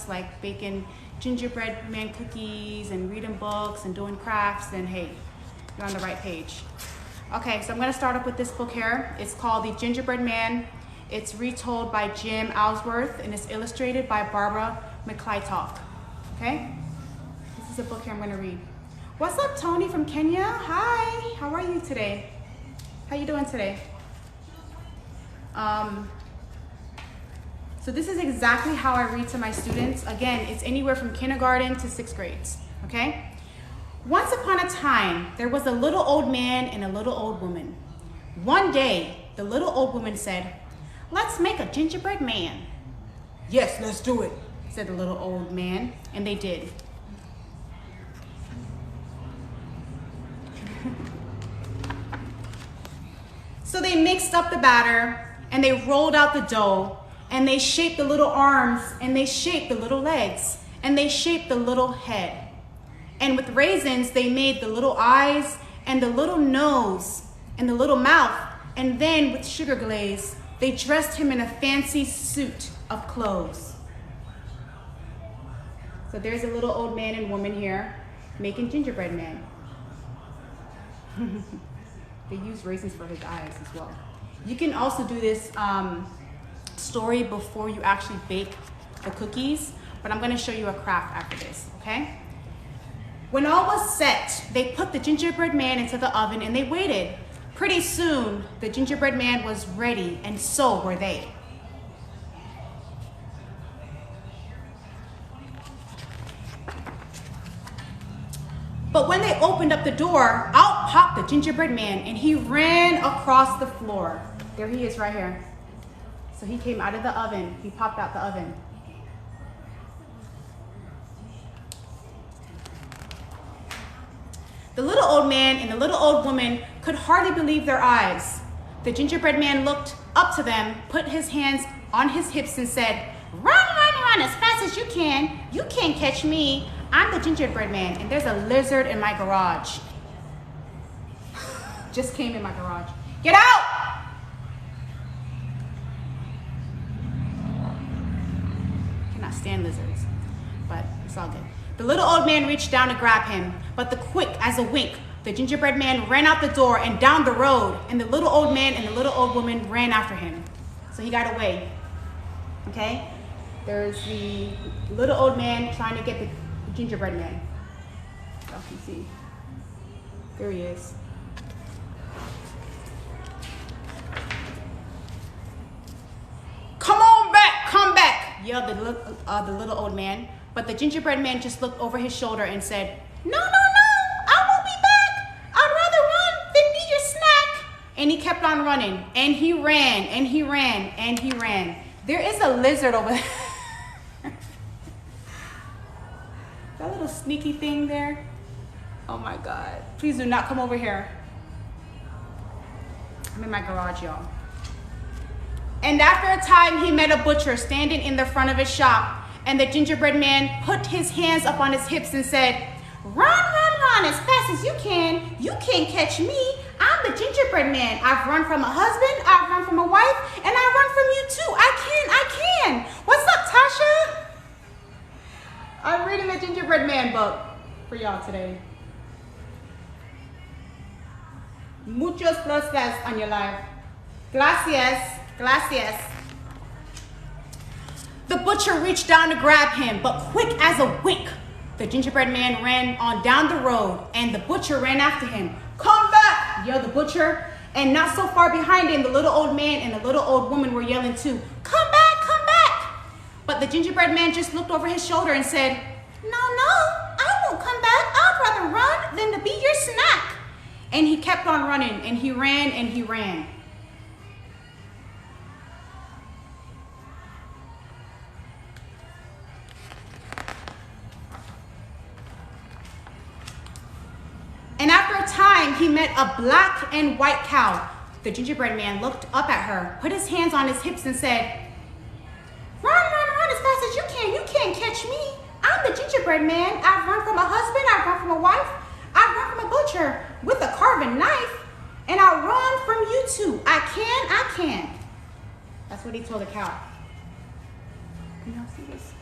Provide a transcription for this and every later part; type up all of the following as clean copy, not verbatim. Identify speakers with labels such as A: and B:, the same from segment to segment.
A: just like baking gingerbread man cookies and reading books and doing crafts, then hey, you're on the right page. Okay, so I'm gonna start up with this book here. It's called The Gingerbread Man. It's retold by Jim Ellsworth and it's illustrated by Barbara McClintock. Okay, this is a book here I'm gonna read. What's up, Tony from Kenya? Hi, how are you today? How you doing today? So this is exactly how I read to my students. Again, it's anywhere from kindergarten to 6th grades, okay? Once upon a time, there was a little old man and a little old woman. One day, the little old woman said, "Let's make a gingerbread man." "Yes, let's do it," said the little old man, and they did. So they mixed up the batter, and they rolled out the dough, and they shaped the little arms, and they shaped the little legs, and they shaped the little head. And with raisins, they made the little eyes, and the little nose, and the little mouth, and then with sugar glaze, they dressed him in a fancy suit of clothes. So there's a little old man and woman here making gingerbread man. They use raisins for his eyes as well. You can also do this story before you actually bake the cookies, but I'm gonna show you a craft after this, okay? When all was set, they put the gingerbread man into the oven and they waited. Pretty soon, the gingerbread man was ready, and so were they. But when they opened up the door, out popped the gingerbread man, and he ran across the floor. There he is right here. So he came out of the oven. He popped out the oven. The little old man and the little old woman could hardly believe their eyes. The gingerbread man looked up to them, put his hands on his hips and said, "Run, run, run as fast as you can. You can't catch me. I'm the gingerbread man, and there's a lizard in my garage." Just came in my garage. "Get out!" Cannot stand lizards, but it's all good. The little old man reached down to grab him, but quick as a wink, the gingerbread man ran out the door and down the road, and the little old man and the little old woman ran after him. So he got away, okay? There's the little old man trying to get the gingerbread man. Y'all can see. There he is. "Come on back, come back," yelled the little old man. But the gingerbread man just looked over his shoulder and said, "No, no, no, I won't be back. I'd rather run than be your snack." And he kept on running, and he ran, and he ran, and he ran. There is a lizard over there. That little sneaky thing there. Oh my God. Please do not come over here. I'm in my garage, y'all. And after a time, he met a butcher standing in the front of his shop. And the gingerbread man put his hands up on his hips and said, "Run, run, run as fast as you can. You can't catch me. I'm the gingerbread man. I've run from a husband, I've run from a wife, and I run from you too. I can. What's up, Tasha?" I'm reading the Gingerbread Man book for y'all today. Muchos gracias on your life. Gracias, gracias. The butcher reached down to grab him, but quick as a wink, the gingerbread man ran on down the road, and the butcher ran after him. "Come back," yelled the butcher, and not so far behind him, the little old man and the little old woman were yelling too, "Come back, come back." But the gingerbread man just looked over his shoulder and said, "No, no, I won't come back. I'd rather run than to be your snack." And he kept on running, and he ran, and he ran. And after a time, he met a black and white cow. The gingerbread man looked up at her, put his hands on his hips and said, "Run, run, run as fast as you can. You can't catch me. I'm the gingerbread man. I've run from a husband, I've run from a wife, I've run from a butcher with a carving knife, and I run from you too. I can. That's what he told the cow. Can y'all see this?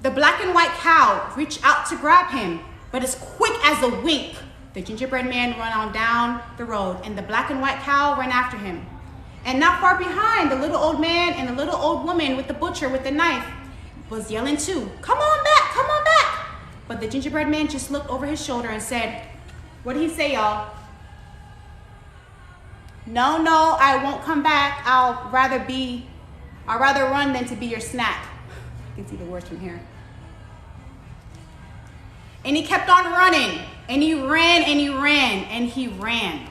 A: The black and white cow reached out to grab him, but as quick as a wink, the gingerbread man ran on down the road, and the black and white cow ran after him. And not far behind, the little old man and the little old woman with the butcher with the knife was yelling too, "Come on back, come on back." But the gingerbread man just looked over his shoulder and said, what did he say, y'all? No, I won't come back. I'll rather run than to be your snack. You can see the words from here. And he kept on running, and he ran, and he ran, and he ran.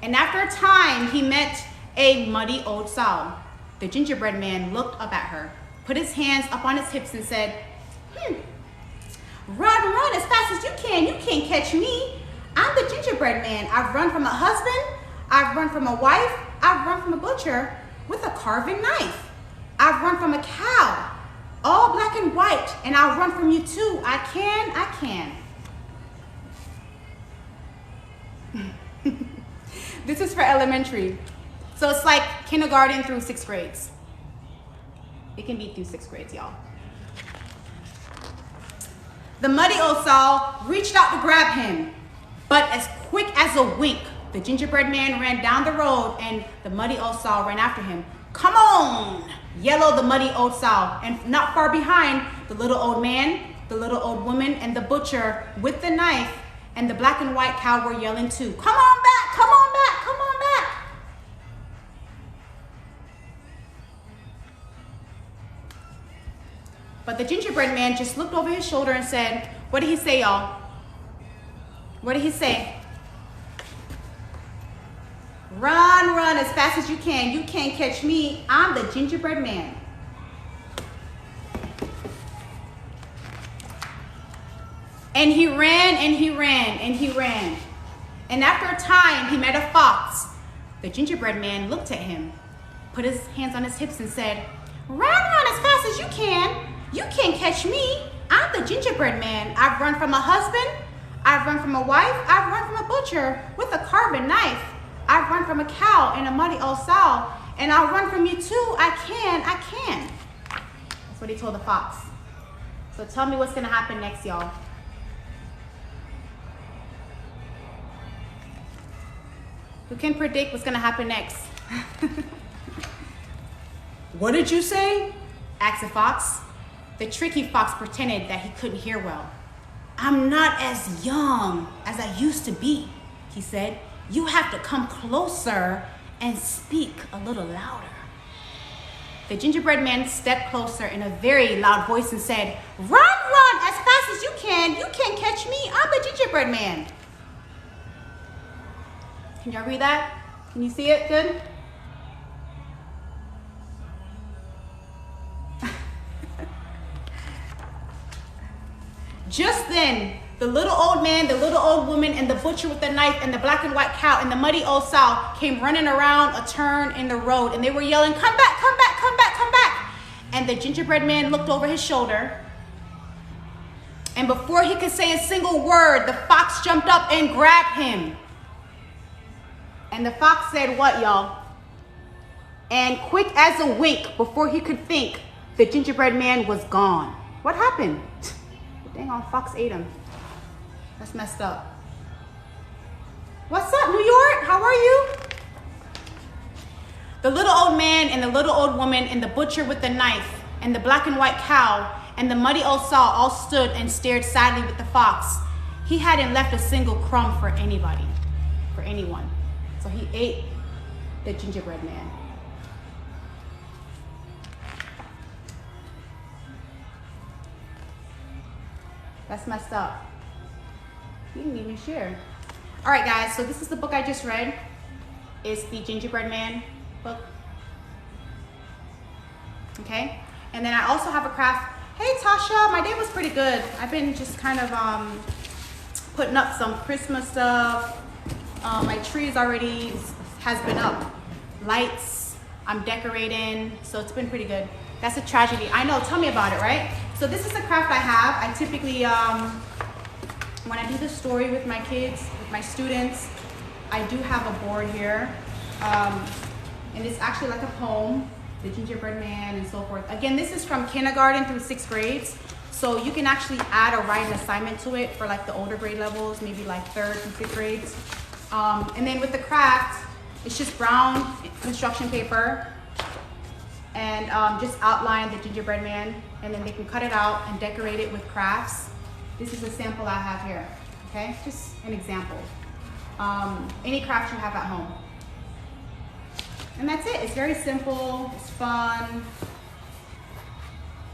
A: And after a time, he met a muddy old sow. The gingerbread man looked up at her, put his hands up on his hips and said, Run as fast as you can. You can't catch me. I'm the gingerbread man. I've run from a husband. I've run from a wife. I've run from a butcher with a carving knife. I've run from a cow, all black and white, and I'll run from you too. I can. This is for elementary. So it's like kindergarten through 6th grades. It can be through 6th grades, y'all. The muddy old sow reached out to grab him, but as quick as a wink, the gingerbread man ran down the road and the muddy old sow ran after him. "Come on!" yelled the muddy old sow, and not far behind, the little old man, the little old woman, and the butcher with the knife and the black and white cow were yelling too. "Come on back, come on back, come on back." But the gingerbread man just looked over his shoulder and said, what did he say, y'all? What did he say? Run as fast as you can. You can't catch me. I'm the gingerbread man. And he ran, and he ran, and he ran. And after a time, he met a fox. The gingerbread man looked at him, put his hands on his hips and said, Run as fast as you can. You can't catch me. I'm the gingerbread man. I've run from a husband. I've run from a wife. I've run from a butcher with a carving knife. I've run from a cow and a muddy old sow. And I'll run from you too. I can. That's what he told the fox. So tell me what's going to happen next, y'all. Who can predict what's going to happen next? What did you say? Asked the fox. The tricky fox pretended that he couldn't hear well. I'm not as young as I used to be, he said. You have to come closer and speak a little louder. The gingerbread man stepped closer in a very loud voice and said, Run as fast as you can. You can't catch me. I'm the gingerbread man. Can y'all read that? Can you see it good? Just then, the little old man, the little old woman, and the butcher with the knife, and the black and white cow, and the muddy old sow came running around a turn in the road, and they were yelling, Come back, come back, come back, come back. And the gingerbread man looked over his shoulder, and before he could say a single word, the fox jumped up and grabbed him. And the fox said what, y'all? And quick as a wink, before he could think, the gingerbread man was gone. What happened? Dang on, fox ate him. That's messed up. What's up, New York? How are you? The little old man and the little old woman and the butcher with the knife and the black and white cow and the muddy old sow all stood and stared sadly with the fox. He hadn't left a single crumb for anybody, for anyone. So he ate the gingerbread man. That's messed up. He didn't even share. All right, guys, so this is the book I just read. It's the Gingerbread Man book. Okay? And then I also have a craft. Hey, Tasha, my day was pretty good. I've been just kind of putting up some Christmas stuff. My trees already has been up. Lights, I'm decorating, so it's been pretty good. That's a tragedy. I know, tell me about it, right? So this is the craft I have. I typically, when I do the story with my kids, with my students, I do have a board here. And it's actually like a poem. the gingerbread man and so forth. Again, this is from kindergarten through 6th grades. So you can actually add or write an assignment to it for like the older grade levels, maybe like 3rd and 5th grades. And then with the craft, it's just brown construction paper and just outline the gingerbread man, and then they can cut it out and decorate it with crafts. This is a sample I have here, okay? Just an example. Any craft you have at home. And that's it. It's very simple, it's fun.